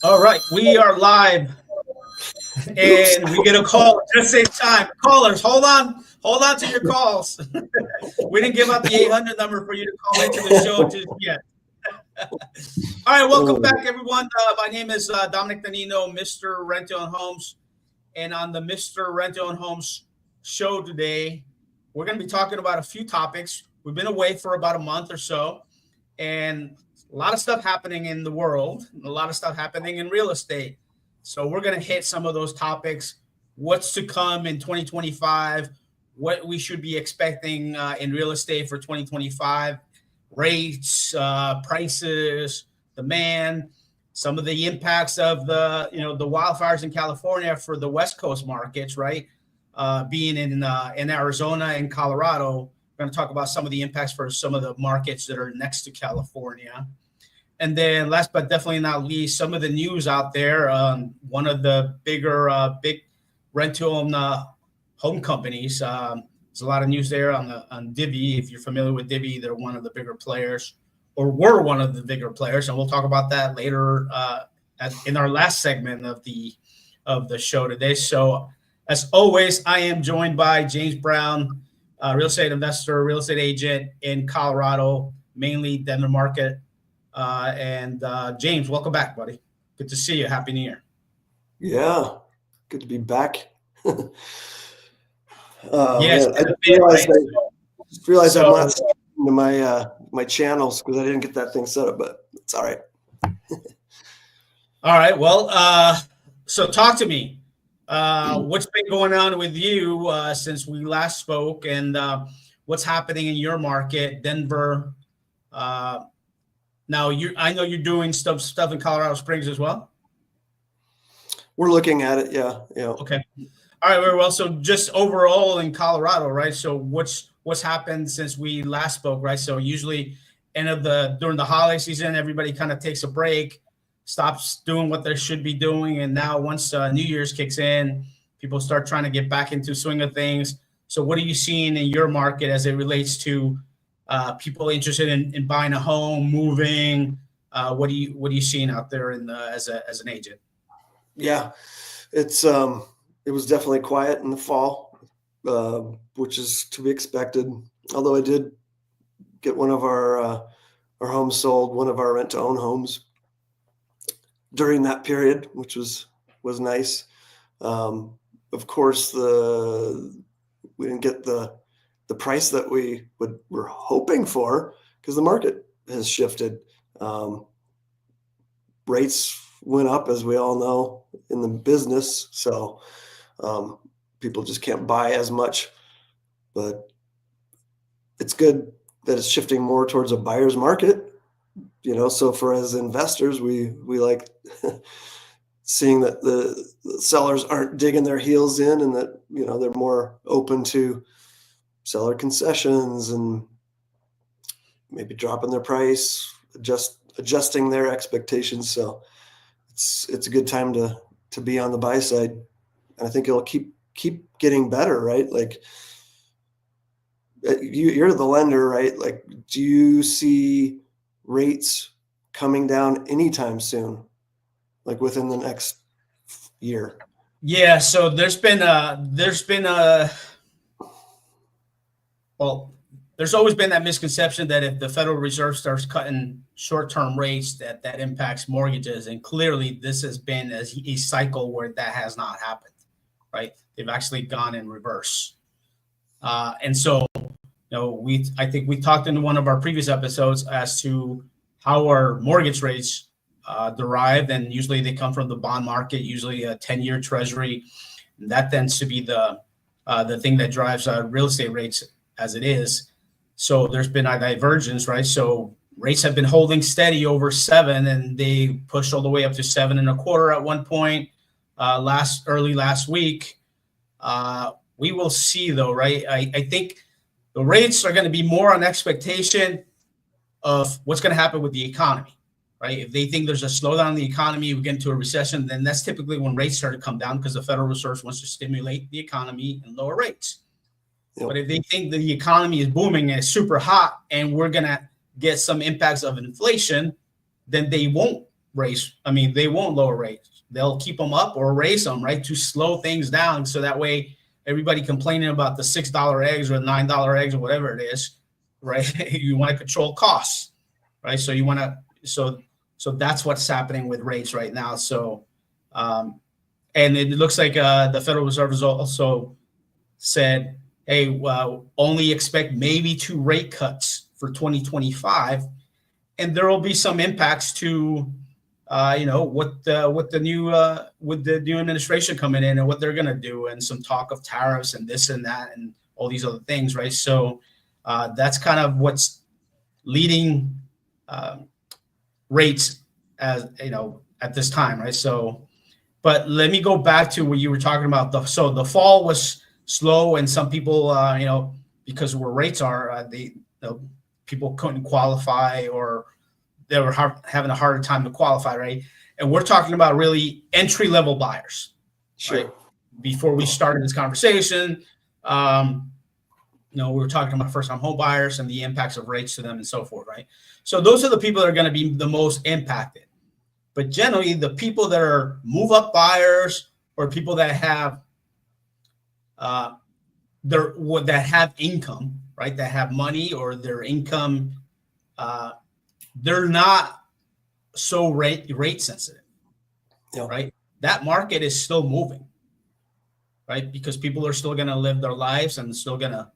All right, we are live, and we get a call. Just save time. Callers, hold on to your calls. We didn't give out the 800 number for you to call into the show just yet. All right, welcome back, everyone. My name is Dominic Danino, Mr. Renta and Homes, and on the Mr. Renta and Homes show today, we're going to be talking about a few topics. We've been away for about a month or so, and a lot of stuff happening in the world, a lot of stuff happening in real estate. So we're going to hit some of those topics, what's to come in 2025, what we should be expecting in real estate for 2025, rates, prices, demand, some of the impacts of the wildfires in California for the West Coast markets, right? Being in Arizona and Colorado. We're going to talk about some of the impacts for some of the markets that are next to California. And then last but definitely not least, some of the news out there. One of the big rent-to-own home companies. There's a lot of news there on Divvy. If you're familiar with Divvy, they're one of the bigger players, or were one of the bigger players. And we'll talk about that later in our last segment of the show today. So as always, I am joined by James Brown, real estate investor, real estate agent in Colorado, mainly Denver market. And James, welcome back, buddy. Good to see you. Happy New Year. Yeah, good to be back. Yes, I just realized I'm not into my channels because I didn't get that thing set up, but it's all right. All right. Well, so talk to me. What's been going on with you since we last spoke, and what's happening in your market, Denver? Now, I know you're doing stuff in Colorado Springs as well. We're looking at it, yeah. Okay. All right, very well. So just overall in Colorado, right? So what's happened since we last spoke, right? So usually during the holiday season, everybody kind of takes a break, stops doing what they should be doing, and now once New Year's kicks in, people start trying to get back into swing of things. So what are you seeing in your market as it relates to people interested in buying a home, moving? What are you seeing out there as an agent? Yeah, it was definitely quiet in the fall, which is to be expected. Although I did get one of our homes sold, one of our rent-to-own homes during that period, which was nice. Of course, we didn't get the price that we were hoping for because the market has shifted. Rates went up, as we all know, in the business, so people just can't buy as much. But it's good that it's shifting more towards a buyer's market. So for as investors, we like seeing that the sellers aren't digging their heels in, and that they're more open to seller concessions and maybe dropping their price, adjusting their expectations. So it's a good time to be on the buy side, and I think it'll keep getting better, right? Like you're the lender, right? Like, do you see rates coming down anytime soon, like within the next year? Yeah. So there's always been that misconception that if the Federal Reserve starts cutting short-term rates, that impacts mortgages. And clearly this has been a cycle where that has not happened, right? They've actually gone in reverse. And so, I think we talked in one of our previous episodes as to how our mortgage rates derived, and usually they come from the bond market, usually a 10-year treasury. And that tends to be the thing that drives real estate rates as it is. So there's been a divergence, right? So rates have been holding steady over 7, and they pushed all the way up to 7.25 at one point early last week. We will see, though, right? I think the rates are going to be more on expectation of what's going to happen with the economy, right? If they think there's a slowdown in the economy, we get into a recession, then that's typically when rates start to come down because the Federal Reserve wants to stimulate the economy and lower rates. Yep. But if they think that the economy is booming and it's super hot and we're going to get some impacts of inflation, then they won't they won't lower rates. They'll keep them up or raise them, right, to slow things down. So that way, everybody complaining about the $6 eggs or $9 eggs or whatever it is, right? You want to control costs, right? So you want to, so that's what's happening with rates right now. So, and it looks like the Federal Reserve has also said, hey, well, only expect maybe 2 rate cuts for 2025, and there will be some impacts to, with the new administration coming in and what they're going to do, and some talk of tariffs and this and that and all these other things, right? So that's kind of what's leading rates as at this time, right? So, but let me go back to what you were talking about. The fall was slow, and some people, because of where rates are, people couldn't qualify, or they were having a harder time to qualify, right? And we're talking about really entry-level buyers. Sure. Right? Before we started this conversation, we were talking about first-time home buyers and the impacts of rates to them and so forth, right? So those are the people that are going to be the most impacted. But generally, the people that are move-up buyers, or people that have that have income, right? That have money, or their income, they're not so rate sensitive, right? That market is still moving, right? Because people are still going to live their lives and still going to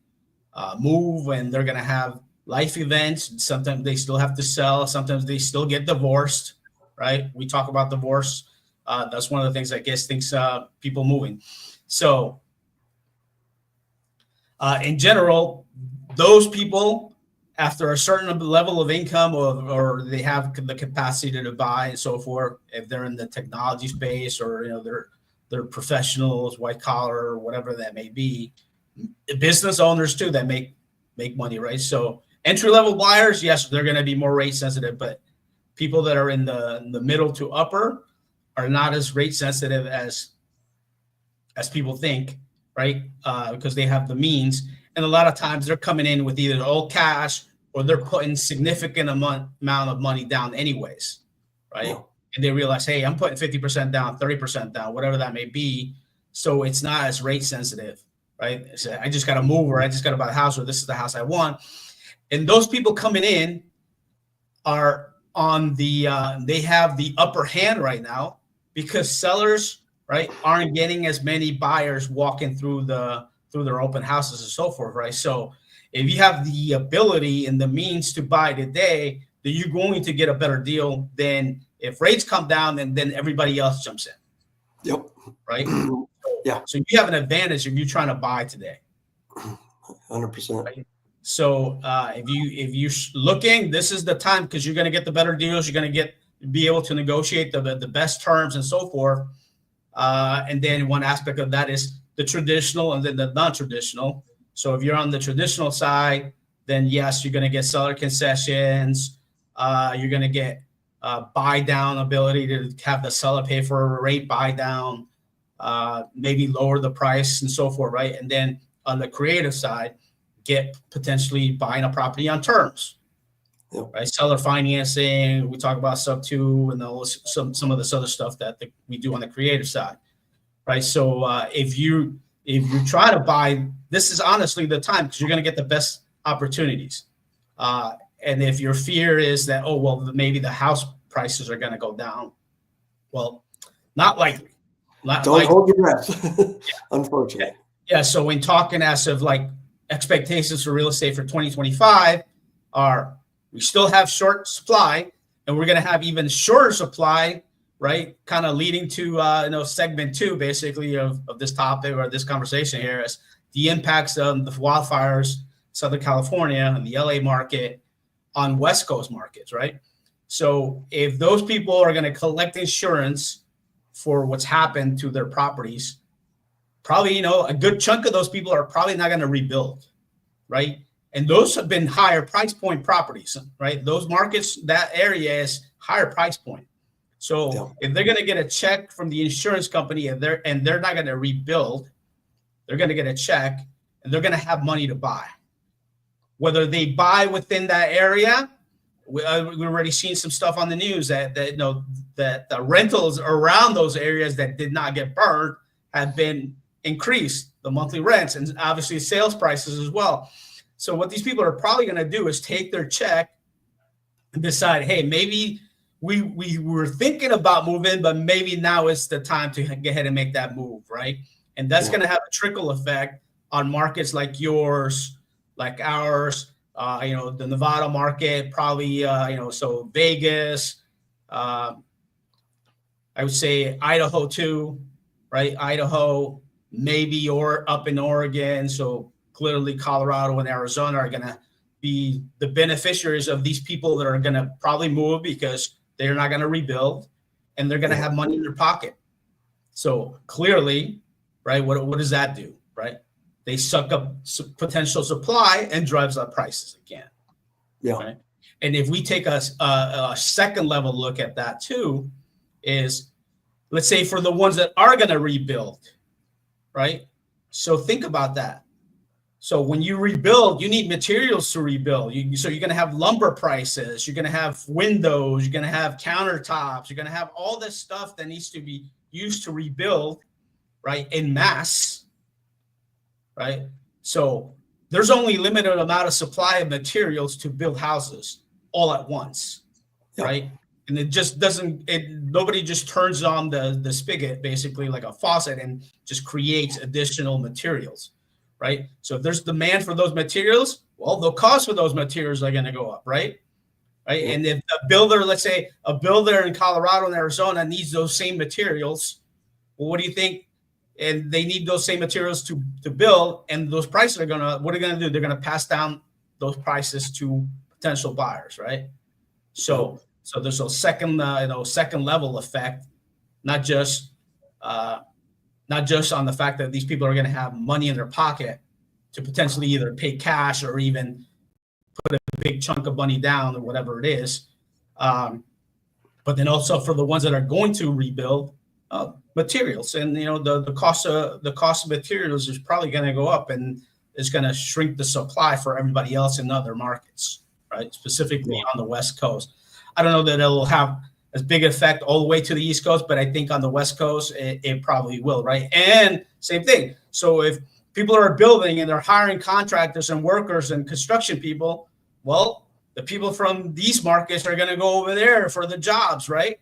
move, and they're going to have life events. Sometimes they still have to sell. Sometimes they still get divorced, right? We talk about divorce. That's one of the things that gets things people moving. So in general, those people, after a certain level of income, or they have the capacity to buy and so forth, if they're in the technology space, or they're professionals, white collar, or whatever that may be, business owners too that make money, right? So entry level buyers, yes, they're going to be more rate sensitive, but people that are in the middle to upper are not as rate sensitive as people think, right? Because they have the means, and a lot of times they're coming in with either all cash, or they're putting significant amount of money down anyways, right? Yeah. And they realize, hey, I'm putting 50% down, 30% down, whatever that may be. So it's not as rate sensitive, right? So I just got to move, or I just got to buy a house, or this is the house I want. And those people coming in are on they have the upper hand right now, because sellers, right, aren't getting as many buyers walking through their open houses and so forth, right? So if you have the ability and the means to buy today, then you're going to get a better deal than if rates come down and then everybody else jumps in. Yep. Right? Yeah. So you have an advantage if you're trying to buy today. 100%. Right? So if you're looking, this is the time, because you're going to get the better deals. You're going to be able to negotiate the best terms and so forth. And then one aspect of that is the traditional and then the non-traditional. So if you're on the traditional side, then yes, you're going to get seller concessions. You're going to get buy down ability to have the seller pay for a rate buy down, maybe lower the price and so forth, right? And then on the creative side, get potentially buying a property on terms. Yep. Right, seller financing. We talk about sub 2 and some of this other stuff that we do on the creative side, right? So if you try to buy, this is honestly the time, because you're going to get the best opportunities. And if your fear is that, oh well, maybe the house prices are going to go down, well, not likely. Don't hold your breath. Unfortunately. Yeah. So when talking as of like expectations for real estate for 2025 are, we still have short supply, and we're going to have even shorter supply, right? Kind of leading to segment 2, basically, of this topic or this conversation here, is the impacts of the wildfires, Southern California and the LA market on West Coast markets, right? So if those people are going to collect insurance for what's happened to their properties, probably, a good chunk of those people are probably not going to rebuild, right? And those have been higher price point properties, right? Those markets, that area is higher price point. So if they're going to get a check from the insurance company and they're not going to rebuild, they're going to get a check and they're going to have money to buy. Whether they buy within that area we've already seen some stuff on the news that that the rentals around those areas that did not get burned have been increased, the monthly rents, and obviously sales prices as well. So what these people are probably going to do is take their check and decide, hey, maybe we were thinking about moving, but maybe now is the time to go ahead and make that move, right? And that's going to have a trickle effect on markets like yours, like ours, the Nevada market, probably, so Vegas, I would say Idaho too, right? Idaho, maybe or up in Oregon. So clearly Colorado and Arizona are going to be the beneficiaries of these people that are going to probably move because they're not going to rebuild and they're going to have money in their pocket. So clearly, right, what does that do, right? They suck up potential supply and drives up prices again. Yeah. Right? And if we take a second level look at that too, is let's say for the ones that are going to rebuild, right? So think about that. So when you rebuild, you need materials to rebuild. So you're going to have lumber prices, you're going to have windows, you're going to have countertops, you're going to have all this stuff that needs to be used to rebuild, right, in mass. Right. So there's only limited amount of supply of materials to build houses all at once. Yep. Right. And it just nobody just turns on the spigot, basically like a faucet, and just creates additional materials. Right. So if there's demand for those materials, well, the cost for those materials are going to go up. Right. Right. Yep. And if a builder, let's say a builder in Colorado and Arizona needs those same materials, well, what do you think? And they need those same materials to build, and those prices what are they going to do? They're going to pass down those prices to potential buyers, right? So there's a second level effect, not just on the fact that these people are going to have money in their pocket to potentially either pay cash or even put a big chunk of money down or whatever it is, but then also for the ones that are going to rebuild. Materials, and the cost of materials is probably going to go up, and it's going to shrink the supply for everybody else in other markets, right? Specifically on the West Coast. I don't know that it'll have as big an effect all the way to the East Coast, but I think on the West Coast it probably will, right? And same thing. So if people are building and they're hiring contractors and workers and construction people, well, the people from these markets are going to go over there for the jobs, right?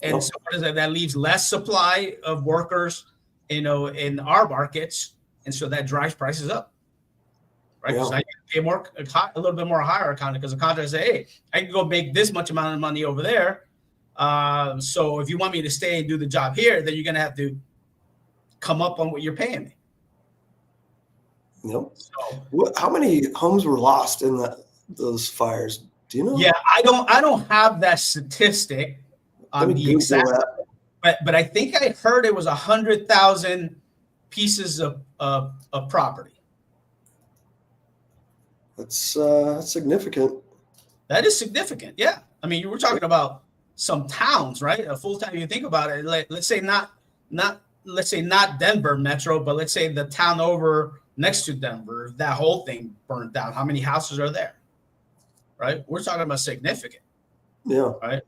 And so what is that? That leaves less supply of workers, in our markets, and so that drives prices up, right? Because I can pay a little bit more higher because the contractor say, "Hey, I can go make this much amount of money over there. So if you want me to stay and do the job here, then you're going to have to come up on what you're paying me." Yep. So, how many homes were lost in those fires? Do you know? Yeah, I don't have that statistic. The exact, but I think I heard it was 100,000 pieces of property. That's significant. That is significant. Yeah, I mean, you were talking about some towns, right? A full town. You think about it. Let's say not Denver metro, but let's say the town over next to Denver. That whole thing burned down. How many houses are there? Right. We're talking about significant. Yeah. Right.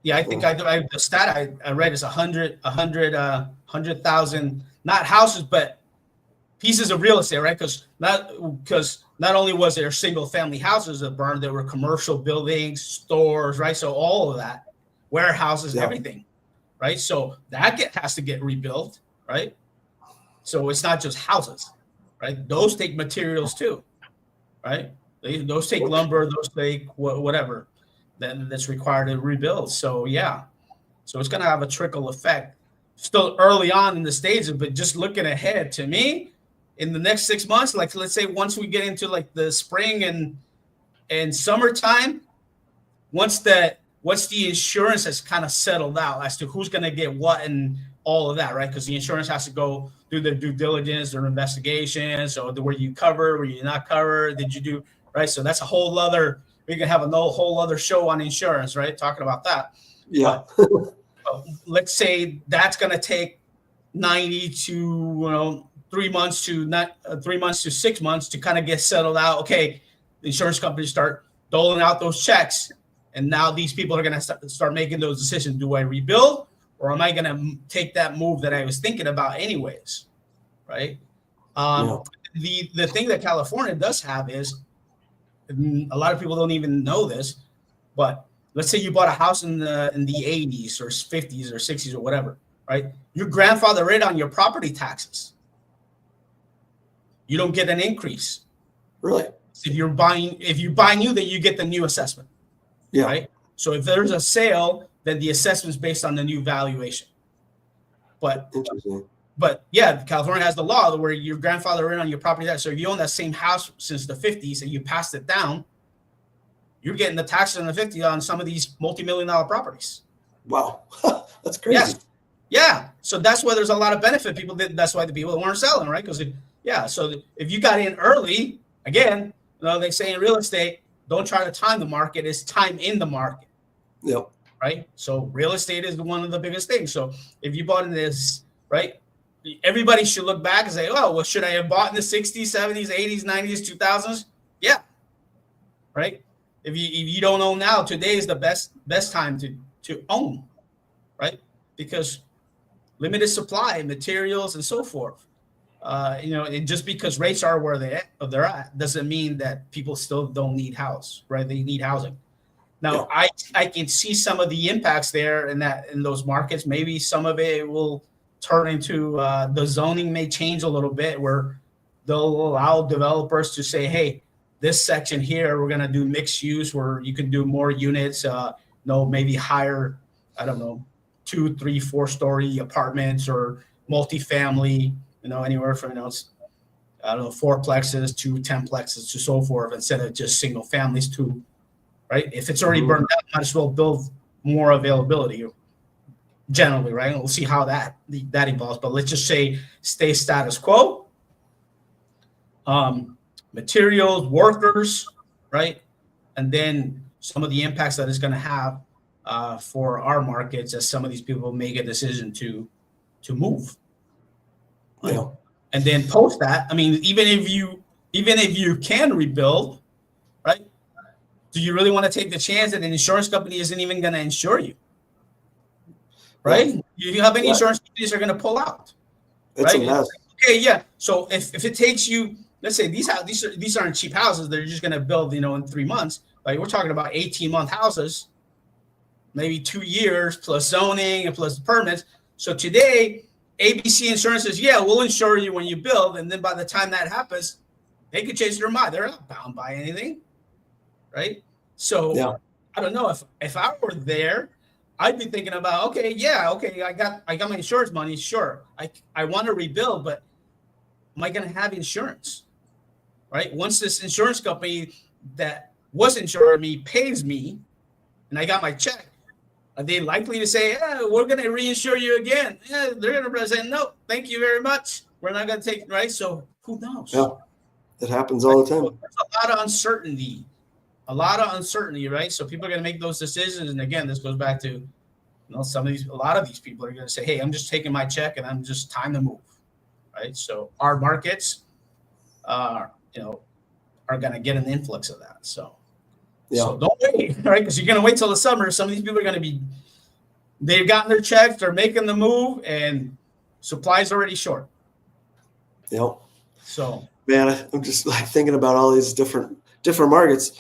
Yeah, I think the stat I read is 100,000, not houses, but pieces of real estate, right? Because not only was there single family houses that burned, there were commercial buildings, stores, right? So all of that, warehouses, everything, right? So that has to get rebuilt, right? So it's not just houses, right? Those take materials too, right? Those take lumber, those take whatever that's required to rebuild. So so it's going to have a trickle effect. Still early on in the stages, but just looking ahead, to me, in the next 6 months, like let's say once we get into like the spring and summertime, once the insurance has kind of settled out as to who's going to get what and all of that, right? Because the insurance has to go do their due diligence, their investigations, or were you covered, were you not covered, did you do right? So that's a whole other. We can have a whole other show on insurance, right? Talking about that. Yeah. But let's say that's going to take 90 to 3 months to 6 months to kind of get settled out. Okay, the insurance companies start doling out those checks. And now these people are going to start making those decisions. Do I rebuild, or am I going to take that move that I was thinking about anyways? Right. The thing that California does have is, a lot of people don't even know this, but let's say you bought a house in the 80s or 50s or 60s or whatever, right? Your grandfather rate on your property taxes. You don't get an increase. Really? If you buy new, then you get the new assessment. Yeah. Right. So if there's a sale, then the assessment is based on the new valuation. But interesting. But yeah, California has the law where your grandfather in on your property tax. So if you own that same house since the 50s and you passed it down, you're getting the taxes in the 50s on some of these multi-million-dollar properties. Wow, that's crazy. Yes. Yeah. So that's why there's a lot of benefit. That's why the people that weren't selling, right? Because so if you got in early, again, they say in real estate, don't try to time the market; it's time in the market. Yep. Right. So real estate is one of the biggest things. So if you bought in this, right, everybody should look back and say, oh, well, should I have bought in the 60s, 70s, 80s, 90s, 2000s? Yeah. Right. If you don't own now, today is the best time to own. Right. Because limited supply, materials, and so forth. And just because rates are where they're at doesn't mean that people still don't need house, right? They need housing. Now, yeah. I can see some of the impacts there in those markets. Maybe some of it will turn into the zoning may change a little bit, where they'll allow developers to say, hey, this section here, we're going to do mixed use where you can do more units, maybe higher, 2, 3, 4-story apartments or multifamily, anywhere from, 4-plexes to 10-plexes to so forth, instead of just single families to, right? If it's already burned out, might as well build more availability generally, right? And we'll see how that evolves, but let's just say stay status quo. Materials, workers, right? And then some of the impacts that it's going to have for our markets as some of these people make a decision to move. Right? Yeah. And then post that, even if you can rebuild, right? Do you really want to take the chance that an insurance company isn't even going to insure you? Right? Yeah. You have any insurance companies are going to pull out. It's right? A mess. Okay, yeah. So if it takes you, let's say these aren't cheap houses, they're just going to build, in 3 months. Like we're talking about 18-month houses, maybe 2 years plus zoning and plus the permits. So today, ABC Insurance says, yeah, we'll insure you when you build. And then by the time that happens, they could change their mind. They're not bound by anything. Right. So yeah. I don't know if I were there, I'd be thinking about, okay, I got my insurance money. Sure. I want to rebuild, but am I going to have insurance? Right. Once this insurance company that was insuring me pays me and I got my check, are they likely to say, we're going to reinsure you again? Yeah, they're going to say, no, thank you very much. We're not going to take, right? So who knows? Yeah, it happens all the time. So there's a lot of uncertainty, right? So people are going to make those decisions. And again, this goes back to, a lot of these people are going to say, hey, I'm just taking my check and I'm just time to move, right? So our markets, are going to get an influx of that. So don't wait, right? Because you're going to wait till the summer. Some of these people are going to they've gotten their checks, they're making the move, and supply's already short. Yep. So, man, I'm just thinking about all these different markets.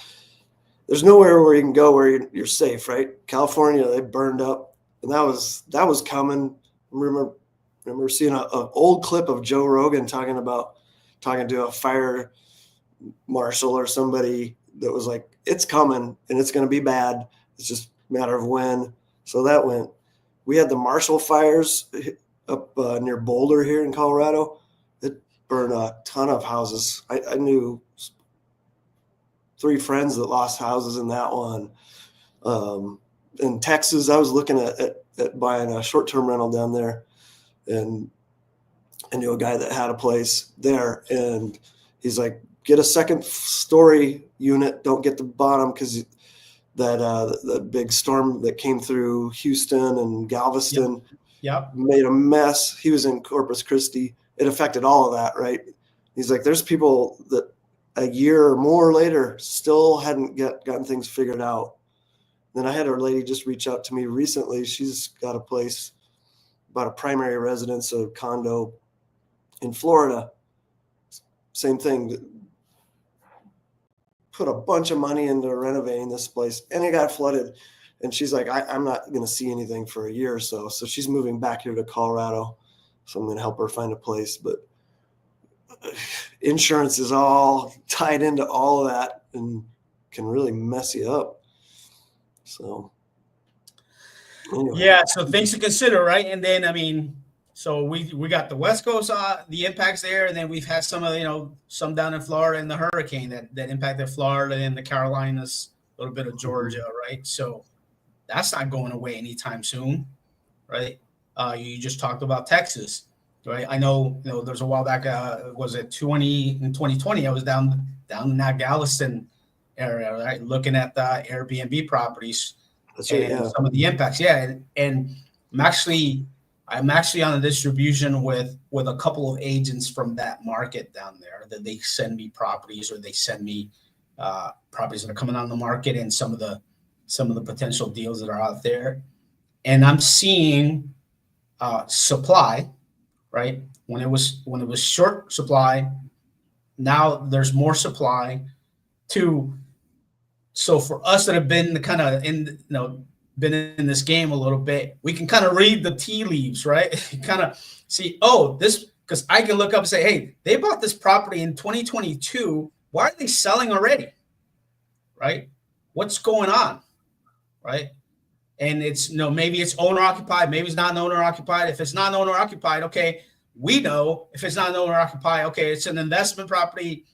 There's nowhere where you can go where you're safe, right? California, they burned up, and that was coming. I remember seeing an old clip of Joe Rogan talking to a fire marshal or somebody that was like, it's coming and it's going to be bad. It's just a matter of when. So we had the Marshall fires up near Boulder here in Colorado. It burned a ton of houses. I knew 3 friends that lost houses in that one. In Texas, I was looking at buying a short-term rental down there, and I knew a guy that had a place there, and he's like, get a 2nd-story unit. Don't get the bottom, because the big storm that came through Houston and Galveston made a mess. He was in Corpus Christi. It affected all of that, right? He's like, there's people that a year or more later, still hadn't gotten things figured out. Then I had a lady just reach out to me recently. She's got a place, about a primary residence, a condo in Florida. Same thing. Put a bunch of money into renovating this place, and it got flooded. And she's like, I'm not going to see anything for a year or so. So she's moving back here to Colorado. So I'm going to help her find a place. But insurance is all tied into all of that and can really mess you up. So anyway. Yeah, so things to consider, right? And then, I mean, so we got the West Coast, the impacts there, and then we've had some of some down in Florida and the hurricane that impacted Florida and the Carolinas, a little bit of Georgia, right? So that's not going away anytime soon, right? You just talked about Texas, right? I know, there's a while back, was it in 2020? I was down in that Galveston area, right, looking at the Airbnb properties. That's right, yeah. Some of the impacts, yeah. And I'm actually on a distribution with a couple of agents from that market down there that they send me properties, or they send me properties that are coming on the market, and some of the potential deals that are out there. And I'm seeing supply, right? When it was short supply, now there's more supply too. So for us that have been been in this game a little bit, we can kind of read the tea leaves, right? Kind of see, this, because I can look up and say, hey, they bought this property in 2022. Why are they selling already? Right? What's going on? Right? And it's, maybe it's owner occupied, maybe it's not an owner occupied. If it's not an owner occupied, okay, we know. If it's not an owner occupied, okay, it's an investment property.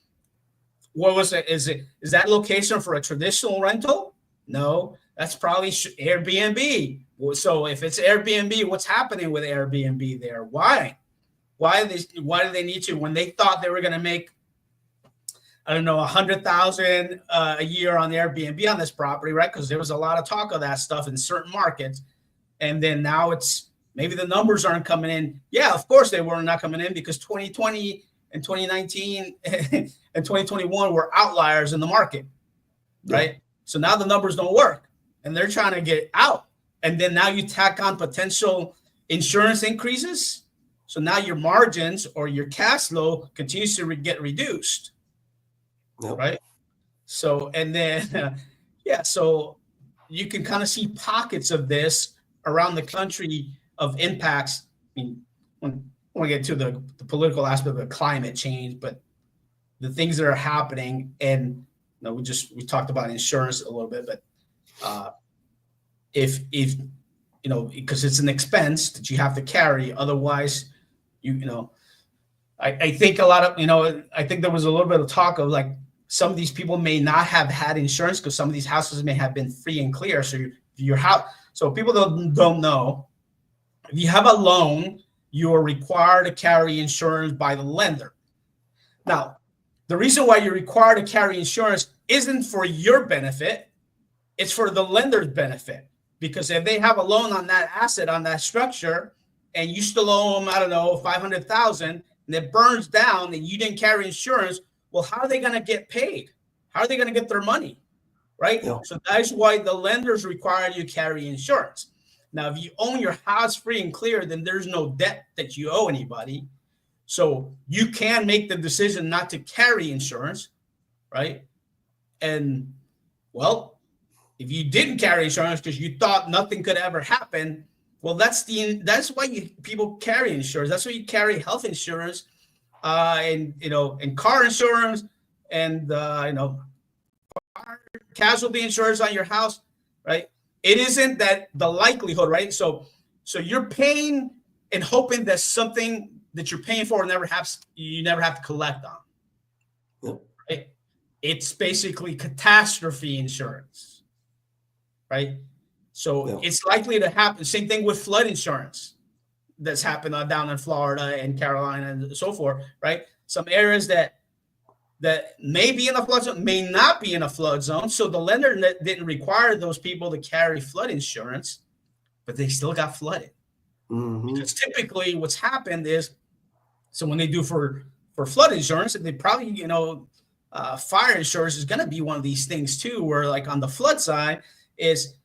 What was it? Is that location for a traditional rental? No, that's probably Airbnb. So if it's Airbnb, what's happening with Airbnb there? Why do they need to, when they thought they were going to make, I don't know, $100,000 a year on Airbnb on this property, right? Because there was a lot of talk of that stuff in certain markets. And then now it's, maybe the numbers aren't coming in. Yeah, of course they were not coming in, because 2020 and 2019 and 2021 were outliers in the market, right? Yeah. So now the numbers don't work, and they're trying to get out. And then now you tack on potential insurance increases. So now your margins or your cash flow continues to get reduced. Nope. Right. So, and then, so you can kind of see pockets of this around the country of impacts. I mean, when we get to the political aspect of climate change, but the things that are happening, and we talked about insurance a little bit, but if because it's an expense that you have to carry, otherwise I think a lot of, I think there was a little bit of talk of like, some of these people may not have had insurance because some of these houses may have been free and clear. So your house, so people don't know, if you have a loan, you are required to carry insurance by the lender. Now, the reason why you're required to carry insurance isn't for your benefit, it's for the lender's benefit. Because if they have a loan on that asset, on that structure, and you still owe them, I don't know, $500,000, and it burns down and you didn't carry insurance, well, how are they going to get paid? How are they going to get their money? Right? Yeah. So that's why the lenders require you to carry insurance. Now, if you own your house free and clear, then there's no debt that you owe anybody. So you can make the decision not to carry insurance, right? And, well, if you didn't carry insurance because you thought nothing could ever happen, well, that's why people carry insurance. That's why you carry health insurance, and car insurance, and casualty insurance on your house, right? It isn't that the likelihood, right? So you're paying and hoping that something that you're paying for you never have to collect on. Yep. Right? It's basically catastrophe insurance, right? So It's likely to happen. Same thing with flood insurance that's happened down in Florida and Carolina and so forth, right? Some areas that may be in a flood zone, may not be in a flood zone. So the lender didn't require those people to carry flood insurance, but they still got flooded. Mm-hmm. Because typically what's happened is, so when they do for flood insurance, they probably, fire insurance is going to be one of these things too, where like on the flood side is,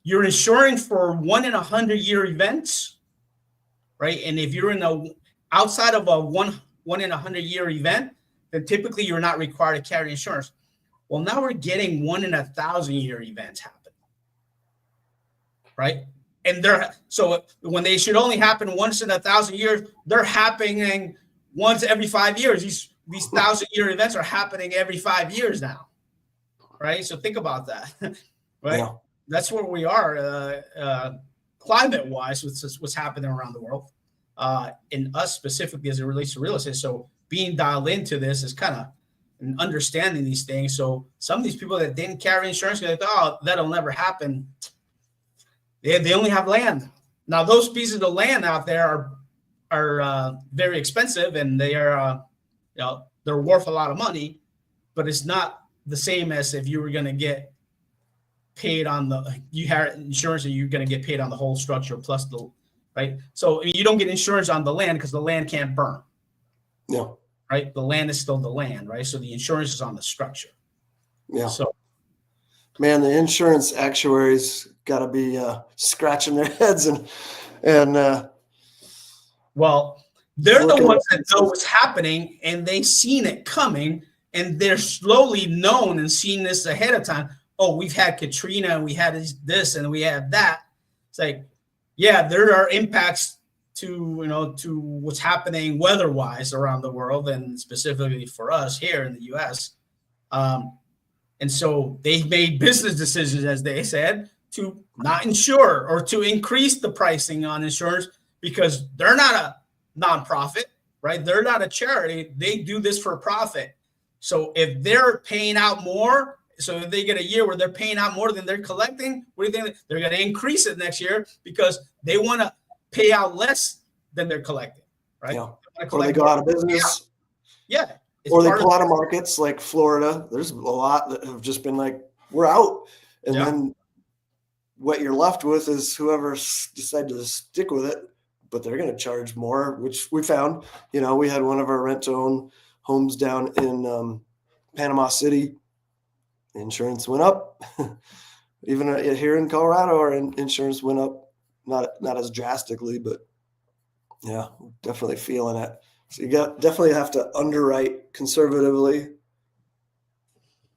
you're insuring for 1 in 100-year events, right? And if you're outside of a one in 100-year event, then typically you're not required to carry insurance. Well, now we're getting 1 in 1,000-year events happen, right? And so when they should only happen once in 1,000 years, they're happening once every 5 years. These 1,000-year events are happening every 5 years now, right? So think about that, right? Yeah. That's where we are climate-wise with what's happening around the world, and us specifically as it relates to real estate. So being dialed into this is kind of understanding these things. So some of these people that didn't carry insurance, they're like, oh, that'll never happen. They only have land. Now, those pieces of land out there are very expensive, and they are, they're worth a lot of money, but it's not the same as if you were going to get paid on you had insurance and you're going to get paid on the whole structure plus right? So you don't get insurance on the land because the land can't burn. No. Right? The land is still the land, right? So the insurance is on the structure. Yeah. So, man, the insurance actuaries got to be scratching their heads and well, they're the ones that know what's happening, and they've seen it coming, and they're slowly known and seen this ahead of time. Oh, we've had Katrina, and we had this, and we have that. It's like, yeah, there are impacts to what's happening weather-wise around the world, and specifically for us here in the U.S. And so they made business decisions, as they said, to not insure or to increase the pricing on insurance because they're not a nonprofit, right? They're not a charity. They do this for profit. So if they're paying out more, so if they get a year where they're paying out more than they're collecting, what do you think? They're going to increase it next year because they want to pay out less than they're collecting, right? Yeah. Or they go out of business. Yeah. Or they pull out of markets like Florida. There's a lot that have just been like, we're out. And then what you're left with is whoever decided to stick with it, but they're going to charge more, which we found. We had one of our rent-to-own homes down in Panama City. Insurance went up. Even here in Colorado, our insurance went up, not as drastically, but yeah, definitely feeling it. So you definitely have to underwrite conservatively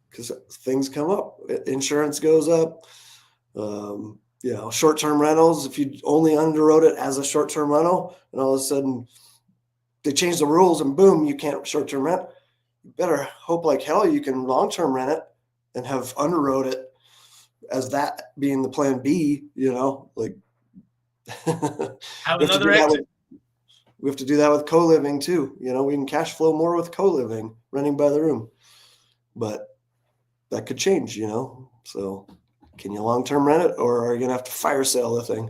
because things come up. Insurance goes up. Short-term rentals, if you only underwrote it as a short-term rental and all of a sudden they change the rules and boom, you can't short-term rent, you better hope like hell you can long-term rent it and have underwrote it as that being the plan B, like have another exit. We have to do that with co-living too. We can cash flow more with co-living, renting by the room, but that could change, so can you long-term rent it or are you going to have to fire sale the thing?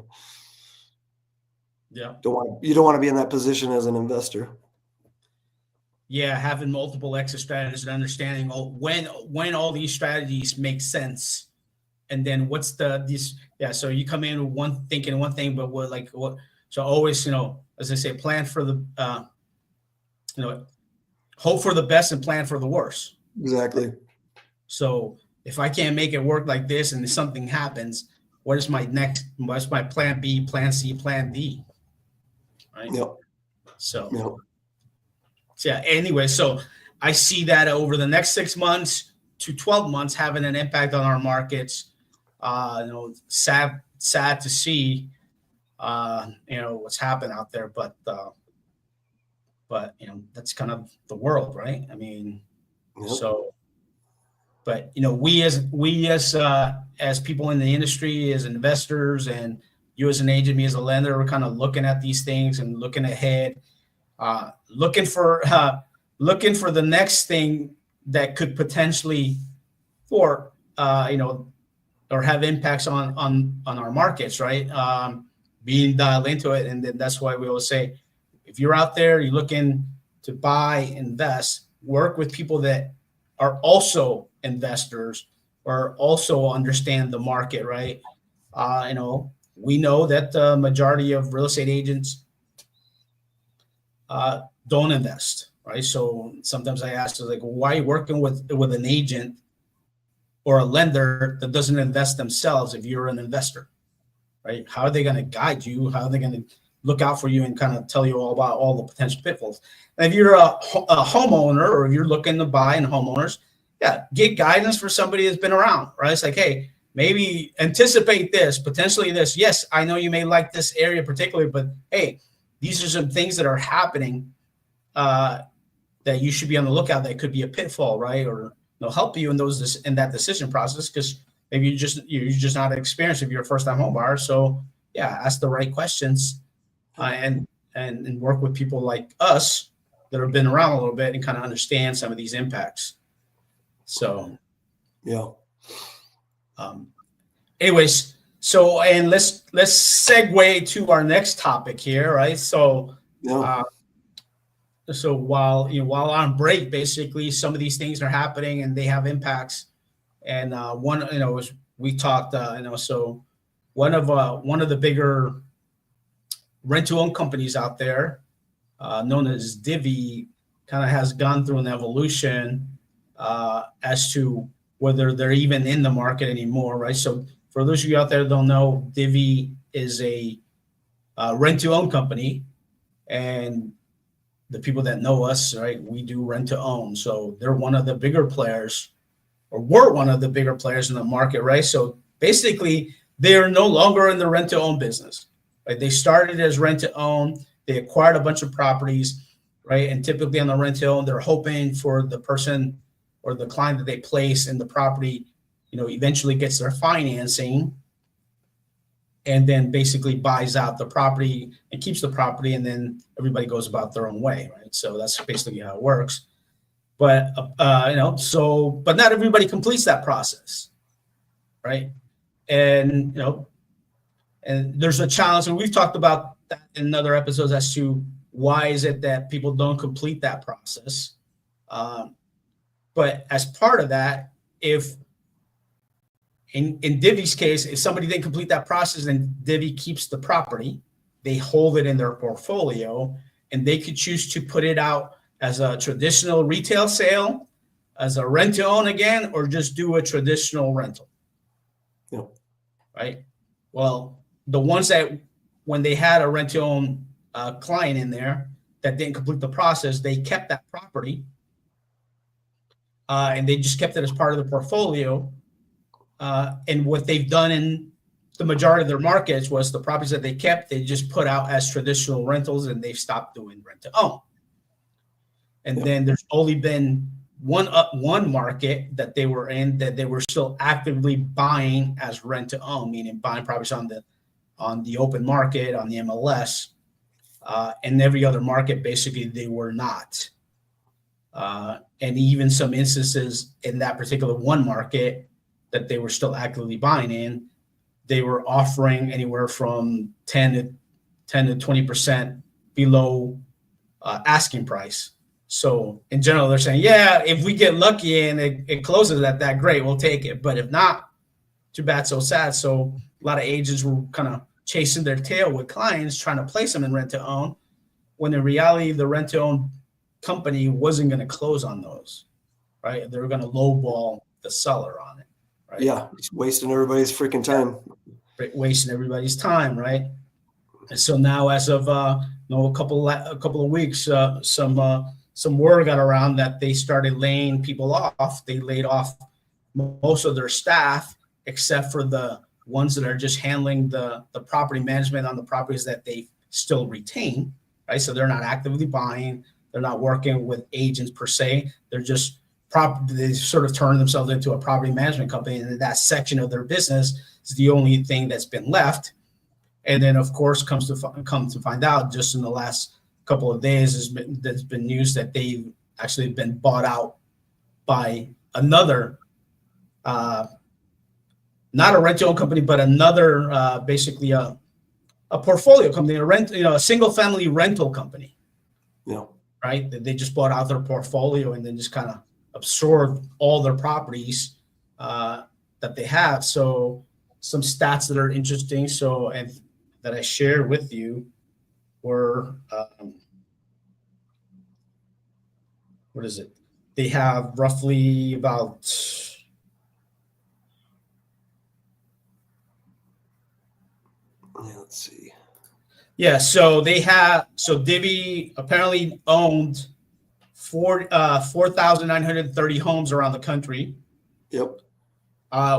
Yeah. You don't want to be in that position as an investor. Yeah. Having multiple exit strategies and understanding when all these strategies make sense. And then what's so you come in with thinking one thing, but what, so always, as I say, plan for the, hope for the best and plan for the worst. Exactly. So if I can't make it work like this and something happens, what's my plan B, plan C, plan D? Right. Yep. So yeah, anyway, so I see that over the next 6 months to 12 months having an impact on our markets. Sad to see, what's happened out there, but that's kind of the world, right? I mean, so, but we as people in the industry, as investors, and you as an agent, me as a lender, we're kind of looking at these things and looking ahead, looking for the next thing that could potentially or have impacts on our markets, right? Being dialed into it. And then that's why we always say, if you're out there, you're looking to buy, invest, work with people that are also investors or also understand the market, right? We know that the majority of real estate agents don't invest, right? So sometimes I ask, like, why are you working with an agent or a lender that doesn't invest themselves if you're an investor, right? How are they going to guide you? How are they going to look out for you and kind of tell you all about all the potential pitfalls? And if you're a homeowner, or if you're looking to buy in homeowners, yeah, get guidance for somebody that's been around, right? It's like, hey, maybe anticipate this, potentially this. Yes, I know you may like this area particularly, but hey, these are some things that are happening that you should be on the lookout. That could be a pitfall, right? Or they'll help you in that decision process, because maybe you're just not experienced if you're a first time home buyer. So yeah, ask the right questions and work with people like us that have been around a little bit and kind of understand some of these impacts. So yeah. Anyways, so and let's segue to our next topic here, right? So Yeah. So while on break, basically some of these things are happening and they have impacts. And one, as we talked, so one of the bigger rent-to-own companies out there, known as Divvy, kind of has gone through an evolution as to whether they're even in the market anymore, right? So for those of you out there that don't know, Divvy is a rent-to-own company, and the people that know us, right, we do rent to own. So they're one of the bigger players, or were one of the bigger players in the market, right? So basically, they are no longer in the rent to own business, right? They started as rent to own. They acquired a bunch of properties, right? And typically on the rent to own, they're hoping for the person or the client that they place in the property, eventually gets their financing, and then basically buys out the property and keeps the property, and then everybody goes about their own way, right? So that's basically how it works. But but not everybody completes that process, right? And and there's a challenge, and we've talked about that in other episodes as to why is it that people don't complete that process. But as part of that, if in Divvy's case, if somebody didn't complete that process, then Divvy keeps the property, they hold it in their portfolio, and they could choose to put it out as a traditional retail sale, as a rent to own again, or just do a traditional rental. Yeah. Right. Well, the ones that when they had a rent to own client in there that didn't complete the process, they kept that property and they just kept it as part of the portfolio. And what they've done in the majority of their markets was the properties that they kept, they just put out as traditional rentals, and they've stopped doing rent to own. And then there's only been one market that they were in that they were still actively buying as rent to own, meaning buying properties on the open market, on the MLS, and every other market basically they were not. And even some instances in that particular one market that they were still actively buying in, they were offering anywhere from 10 to 20% below asking price. So in general, they're saying, yeah, if we get lucky and it closes at that, great, we'll take it. But if not, too bad, so sad. So a lot of agents were kind of chasing their tail with clients, trying to place them in rent to own, when in reality, the rent to own company wasn't going to close on those, right? They were going to lowball the seller on it, right? Yeah, it's wasting everybody's freaking time. Wasting everybody's time, right? And so now, as of a couple of weeks, some word got around that they started laying people off. They laid off most of their staff, except for the ones that are just handling the property management on the properties that they still retain, right? So they're not actively buying. They're not working with agents per se. They're just they sort of turn themselves into a property management company, and that section of their business is the only thing that's been left. And then, of course, come to find out, just in the last couple of days, there's been news that they've actually been bought out by another, not a rental company, but another, basically a portfolio company, a single family rental company. Yeah. Right. They just bought out their portfolio and then just kind of absorbed all their properties that they have. So some stats that are interesting. So, and that I shared with you were what is it? They have roughly about, let's see. Yeah, so Divvy apparently owned 4,930 homes around the country. Yep.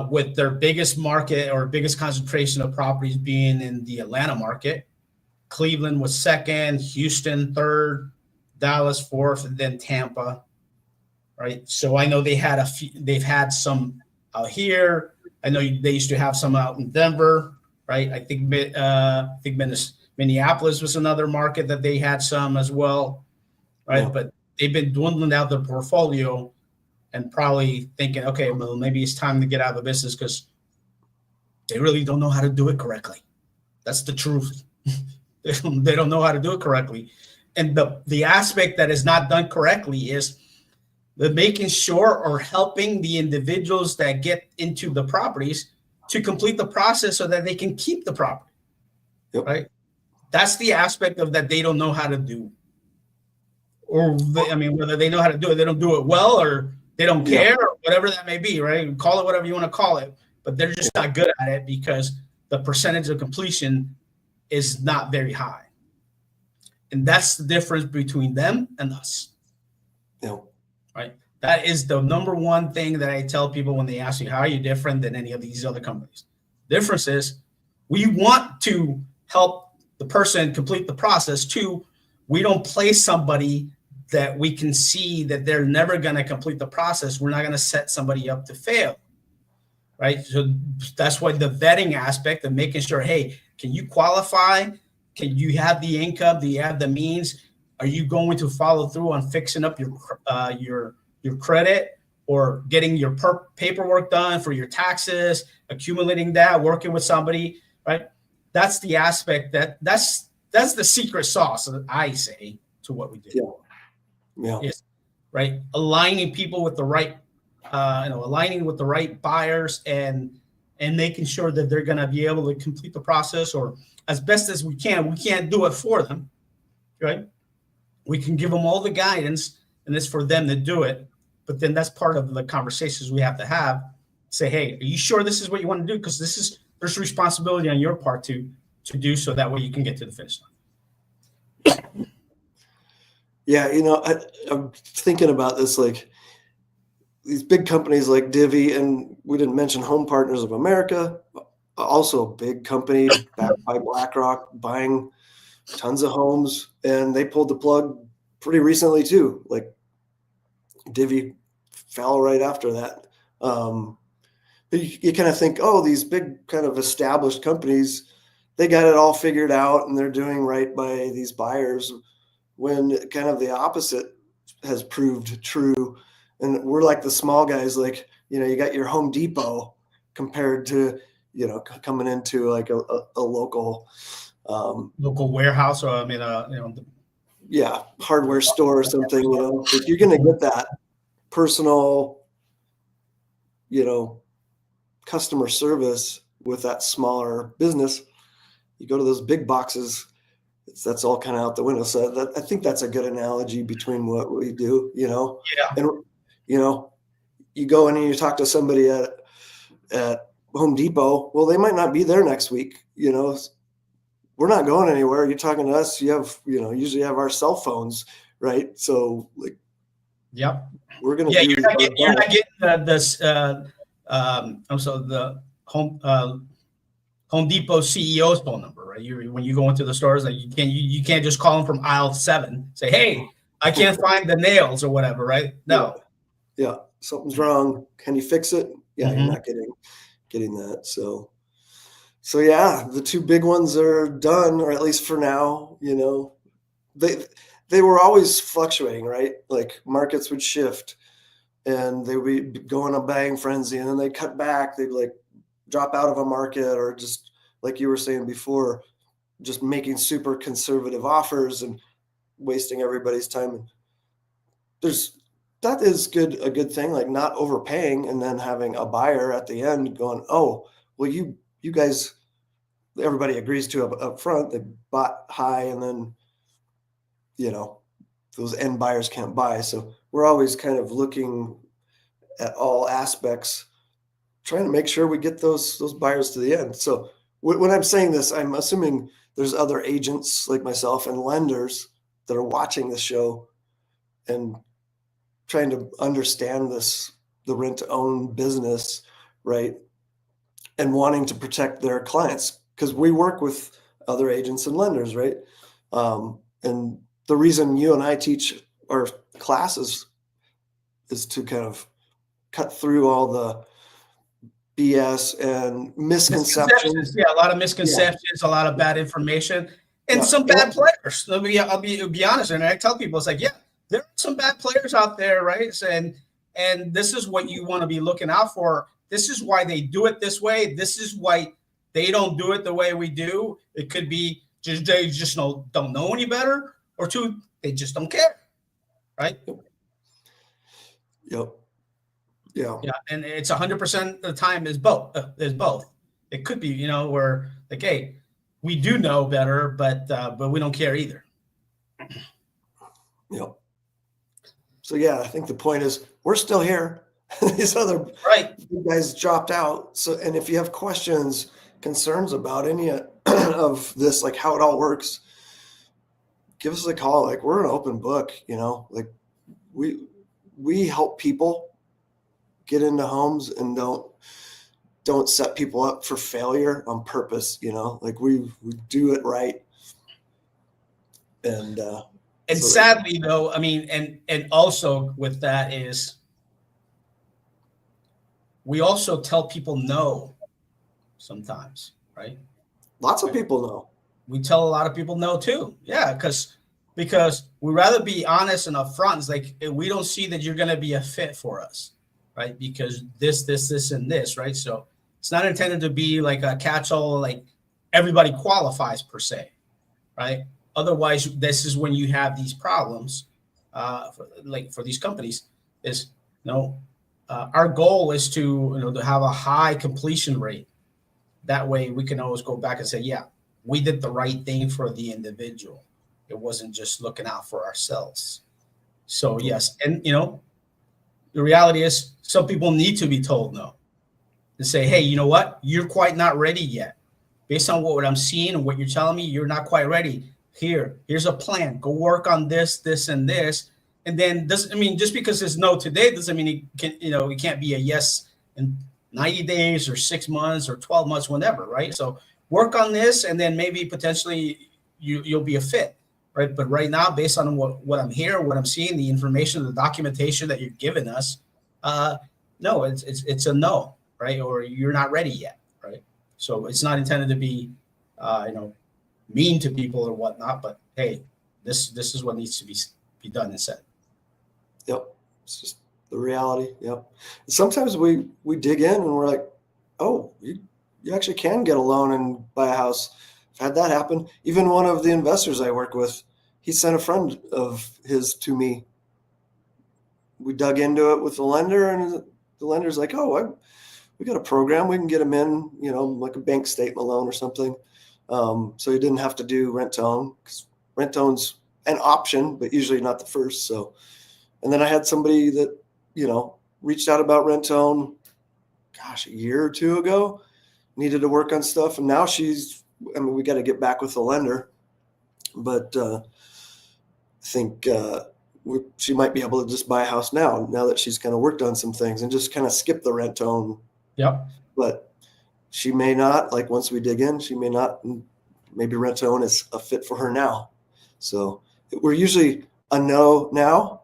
With their biggest market or biggest concentration of properties being in the Atlanta market. Cleveland was second, Houston third, Dallas fourth, and then Tampa. Right. So I know they've had some out here. I know they used to have some out in Denver. Right. I think Minneapolis was another market that they had some as well. Right. Yeah. But they've been dwindling out their portfolio and probably thinking, okay, well, maybe it's time to get out of the business because they really don't know how to do it correctly. That's the truth. They don't know how to do it correctly. And the aspect that is not done correctly is the making sure or helping the individuals that get into the properties to complete the process so that they can keep the property. Yep. Right? That's the aspect of that they don't know how to do. Or whether they know how to do it, they don't do it well, or they don't care, or whatever that may be, right? Call it whatever you want to call it, but they're just not good at it because the percentage of completion is not very high. And that's the difference between them and us. Yeah. Right? That is the number one thing that I tell people when they ask me, how are you different than any of these other companies? The difference is we want to help the person complete the process. Two, we don't place somebody that we can see that they're never going to complete the process. We're not going to set somebody up to fail. Right. So that's why the vetting aspect of making sure, hey, can you qualify? Can you have the income? Do you have the means? Are you going to follow through on fixing up your credit or getting your paperwork done for your taxes, accumulating that, working with somebody, right? That's the aspect that's the secret sauce, I say, to what we do. Yeah. Is, right. Aligning people with the right, aligning with the right buyers and making sure that they're going to be able to complete the process, or as best as we can. We can't do it for them, right? We can give them all the guidance, and it's for them to do it. But then that's part of the conversations we have to have. Say, hey, are you sure this is what you want to do? Because there's responsibility on your part to do so. That way you can get to the finish line. Yeah, I'm thinking about this, like these big companies like Divvy, and we didn't mention Home Partners of America, also a big company backed by BlackRock, buying tons of homes, and they pulled the plug pretty recently too. Like Divvy fell right after that. But you kind of think, oh, these big kind of established companies, they got it all figured out and they're doing right by these buyers, when kind of the opposite has proved true. And we're like the small guys, like, you got your Home Depot compared to, coming into like a local warehouse, or hardware store or something. If you're going to get that personal, customer service with that smaller business, you go to those big boxes. That's all kind of out the window. So I think that's a good analogy between what we do, Yeah. And you go in and you talk to somebody at Home Depot. Well, they might not be there next week. We're not going anywhere. You're talking to us. You have, usually have our cell phones, right? So like, yep. We're gonna. Yeah, you're not getting the Home Depot CEO's phone number, right? When you go into the stores, like you can't just call them from aisle 7. Say, hey, I can't find the nails or whatever, right? No. Yeah. Something's wrong. Can you fix it? Yeah, You're not getting that. So yeah, the two big ones are done, or at least for now. They were always fluctuating, right? Like markets would shift, and they would be going a buying frenzy, and then they cut back. They'd like drop out of a market, or just like you were saying before, just making super conservative offers and wasting everybody's time. And that is a good thing, like not overpaying and then having a buyer at the end going, oh, well, you guys, everybody agrees to up front. They bought high, and then those end buyers can't buy. So we're always kind of looking at all aspects, trying to make sure we get those buyers to the end. So when I'm saying this, I'm assuming there's other agents like myself and lenders that are watching the show and trying to understand the rent-to-own business, right? And wanting to protect their clients, because we work with other agents and lenders, right? And the reason you and I teach our classes is to kind of cut through all the BS and misconceptions. Yeah, a lot of misconceptions, a lot of bad information, and some bad players. I'll be honest, and I tell people, it's like, yeah, there are some bad players out there, right? And this is what you want to be looking out for. This is why they do it this way. This is why they don't do it the way we do. It could be just they just don't know any better, or two, they just don't care, right? Yep. Yeah. Yeah, and it's 100% of the time is both. It could be, where like, hey, we do know better, but we don't care either. Yep. So yeah, I think the point is we're still here. These other guys dropped out. So, and if you have questions, concerns about any of this, like how it all works, give us a call. Like, we're an open book, like we help people get into homes and don't set people up for failure on purpose. Like we do it right. And so sadly though, I mean, and also with that is, we also tell people no sometimes, right? Lots of people know. We tell a lot of people no too. Yeah, because we rather be honest and upfront. It's like, we don't see that you're going to be a fit for us, right? Because this, and this, right? So it's not intended to be like a catch-all, like everybody qualifies per se, right? Otherwise, this is when you have these problems, for these companies. Is our goal is to have a high completion rate. That way, we can always go back and say, yeah, we did the right thing for the individual. It wasn't just looking out for ourselves. So yes, and the reality is, some people need to be told no, and say, hey, you know what? You're quite not ready yet. Based on what I'm seeing and what you're telling me, you're not quite ready. Here's a plan. Go work on this, and this. And then just because it's no today doesn't mean it can't be a yes in 90 days or 6 months or 12 months, whenever, right? So work on this, and then maybe potentially you'll be a fit, right? But right now, based on what I'm hearing, what I'm seeing, the information, the documentation that you're giving us, no, it's a no, right? Or you're not ready yet, right? So it's not intended to be, mean to people or whatnot, but hey, this is what needs to be done and said. Yep. It's just the reality. Yep. Sometimes we dig in and we're like, oh, you actually can get a loan and buy a house. I've had that happen. Even one of the investors I work with, he sent a friend of his to me. We dug into it with the lender, and the lender's like, oh, we got a program. We can get him in, like a bank statement loan or something. So he didn't have to do rent-to-own, because rent-to-own's an option, but usually not the first. So, and then I had somebody that, reached out about rent-to-own, a year or two ago, needed to work on stuff. And now we got to get back with the lender, but I think she might be able to just buy a house now that she's kind of worked on some things, and just kind of skip the rent-to-own. Yep. But she may not, like, once we dig in, she may not, maybe rent-to-own is a fit for her now. So we're usually a no now,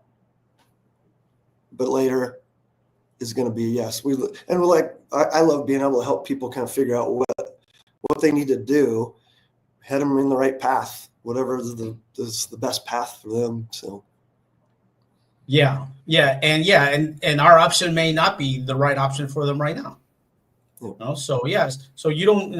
but later is going to be yes. I love being able to help people kind of figure out what they need to do, head them in the right path, whatever is the best path for them. So. Yeah. And our option may not be the right option for them right now. So yes, so you don't,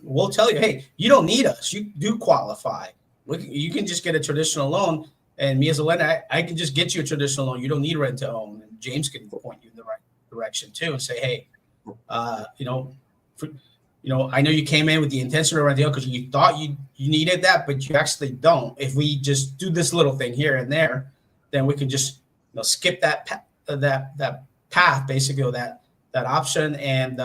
we'll tell you, hey, you don't need us. You do qualify. You can just get a traditional loan, and me as a lender, I can just get you a traditional loan. You don't need rent to own, and James can point you in the right direction too, and say, hey, I know you came in with the intention of renting because you thought you needed that, but you actually don't. If we just do this little thing here and there, then we can just skip that path, basically, or that option. And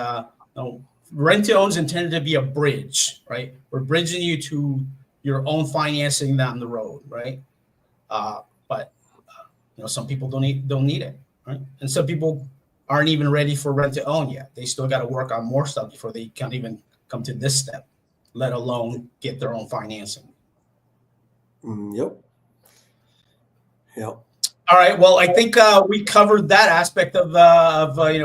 rent to own is intended to be a bridge, right? We're bridging you to your own financing down the road, right? But some people don't need it, right? And some people aren't even ready for rent to own yet. They still got to work on more stuff before they can even come to this step, let alone get their own financing. Yep. All right. Well, I think we covered that aspect of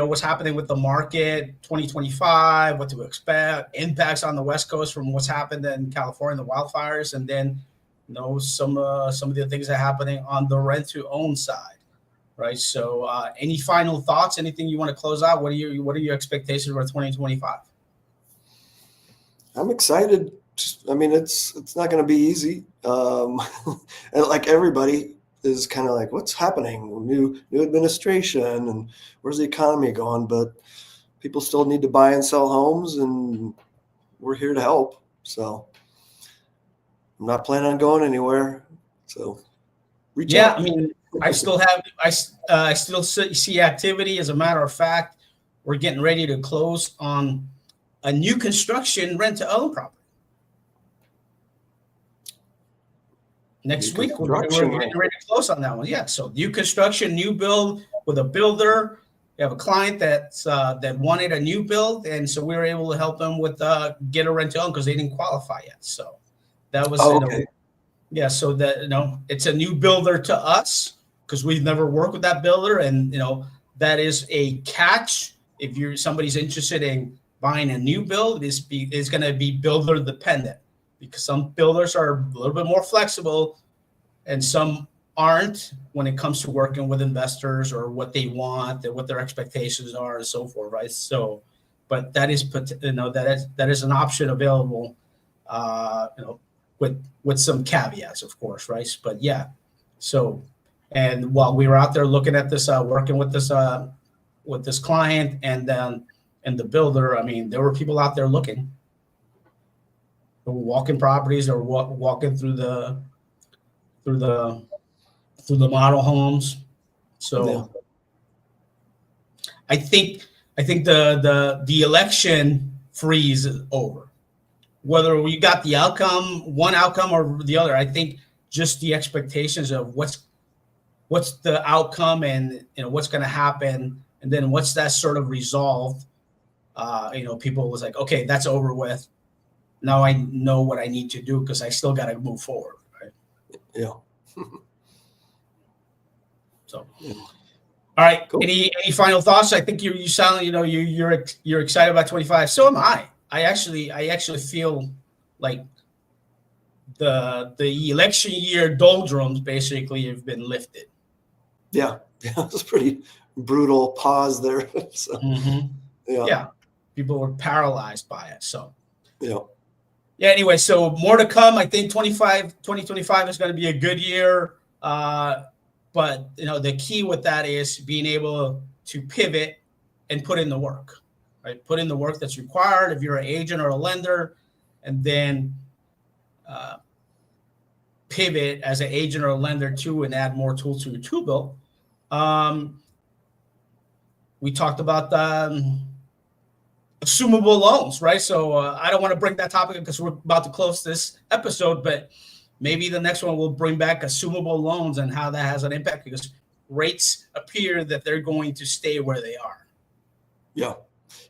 what's happening with the market, 2025, what to expect, impacts on the West Coast from what's happened in California, the wildfires, and then some of the things that are happening on the rent to own side. Right. So any final thoughts, anything you want to close out? What are your expectations for 2025? I'm excited. I mean, it's not going to be easy. And like everybody is kind of like, what's happening? New administration and where's the economy going? But people still need to buy and sell homes, and we're here to help. So I'm not planning on going anywhere. So reach out. I mean, I still see activity. As a matter of fact, we're getting ready to close on a new construction rent to own property. Next week, we're getting ready to close on that one. Yeah. So new construction, new build with a builder. We have a client that wanted a new build, and so we were able to help them with get a rent to own because they didn't qualify yet. So that was okay. Yeah, so that it's a new builder to us because we've never worked with that builder, and that is a catch. If somebody's interested in buying a new build, is going to be builder dependent because some builders are a little bit more flexible, and some aren't when it comes to working with investors or what they want and what their expectations are and so forth, right? So, but that is that is an option available, with some caveats, of course, right? But yeah, so, and while we were out there looking at this, working with this client and the builder, I mean, there were people out there looking, who were walking properties or walking through the model homes. So yeah. I think the election freeze is over. Whether we got one outcome or the other, I think just the expectations of what's the outcome and what's going to happen, and then once that's sort of resolved, people was like, okay, that's over with. Now I know what I need to do because I still got to move forward, right? Yeah. So, all right. Cool. Any final thoughts? I think you sound you're excited about 25. So am I. I actually feel like the election year doldrums basically have been lifted. Yeah, it was pretty brutal pause there. So, yeah, people were paralyzed by it. So yeah. Anyway, so more to come. I think 2025 is going to be a good year. But the key with that is being able to pivot and put in the work. Right, put in the work that's required if you're an agent or a lender, and then pivot as an agent or a lender too, and add more tools to your tool belt. We talked about assumable loans, right? So I don't want to bring that topic because we're about to close this episode, but maybe the next one will bring back assumable loans and how that has an impact because rates appear that they're going to stay where they are. Yeah.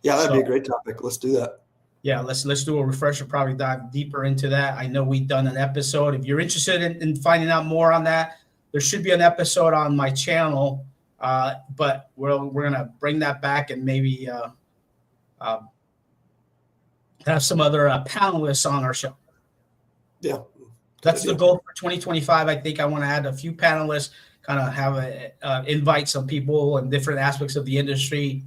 Yeah, that'd be a great topic. Let's do that. Yeah, let's do a refresher, probably dive deeper into that. I know we've done an episode. If you're interested in finding out more on that, there should be an episode on my channel, but we're going to bring that back and maybe have some other panelists on our show. Yeah. That's the goal for 2025. I think I want to add a few panelists, kind of have invite some people in different aspects of the industry,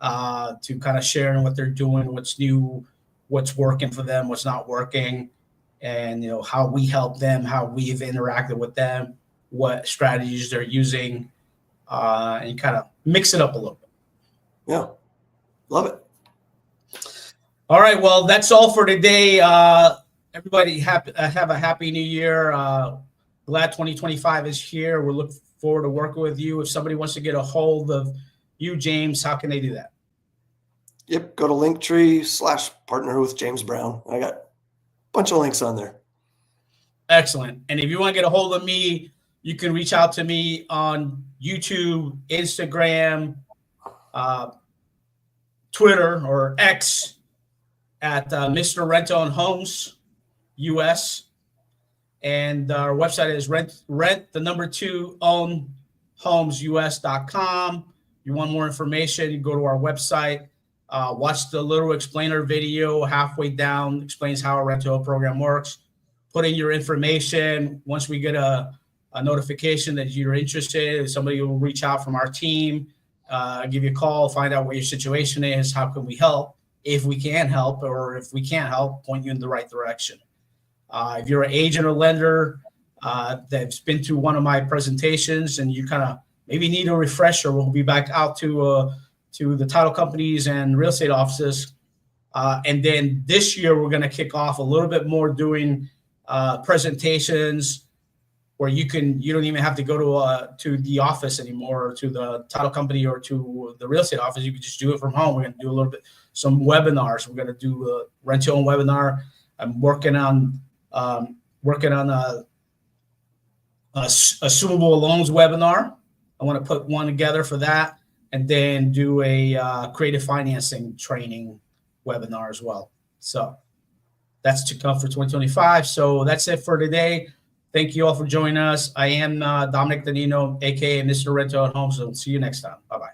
to kind of share what they're doing, what's new, what's working for them, what's not working, and how we help them, how we've interacted with them, what strategies they're using, and kind of mix it up a little bit. Yeah, love it. All right. Well, that's all for today. Everybody have a happy new year. Glad 2025 is here. We're looking forward to working with you. If somebody wants to get a hold of you, James, how can they do that? Yep. Go to Linktree/partner with James Brown. I got a bunch of links on there. Excellent. And if you want to get a hold of me, you can reach out to me on YouTube, Instagram, Twitter, or X at Mr. Renta and Homes US. And our website is rent2ownhomesus.com. You want more information, you go to our website, watch the little explainer video halfway down, explains how a rental program works. Put in your information. Once we get a notification that you're interested, somebody will reach out from our team, give you a call, find out what your situation is, how can we help, if we can help, or if we can't help, point you in the right direction. If you're an agent or lender that's been to one of my presentations and you kind of maybe need a refresher, we'll be back out to the title companies and real estate offices. And then this year, we're going to kick off a little bit more doing presentations where you don't even have to go to the office anymore, or to the title company or to the real estate office. You can just do it from home. We're going to do a little bit, some webinars. We're going to do a rent-to-own webinar. I'm working on a assumable loans webinar. I want to put one together for that, and then do a creative financing training webinar as well. So that's to come for 2025. So that's it for today. Thank you all for joining us. I am Dominic Danino, aka Mr. Renta and Homes. So see you next time. Bye-bye.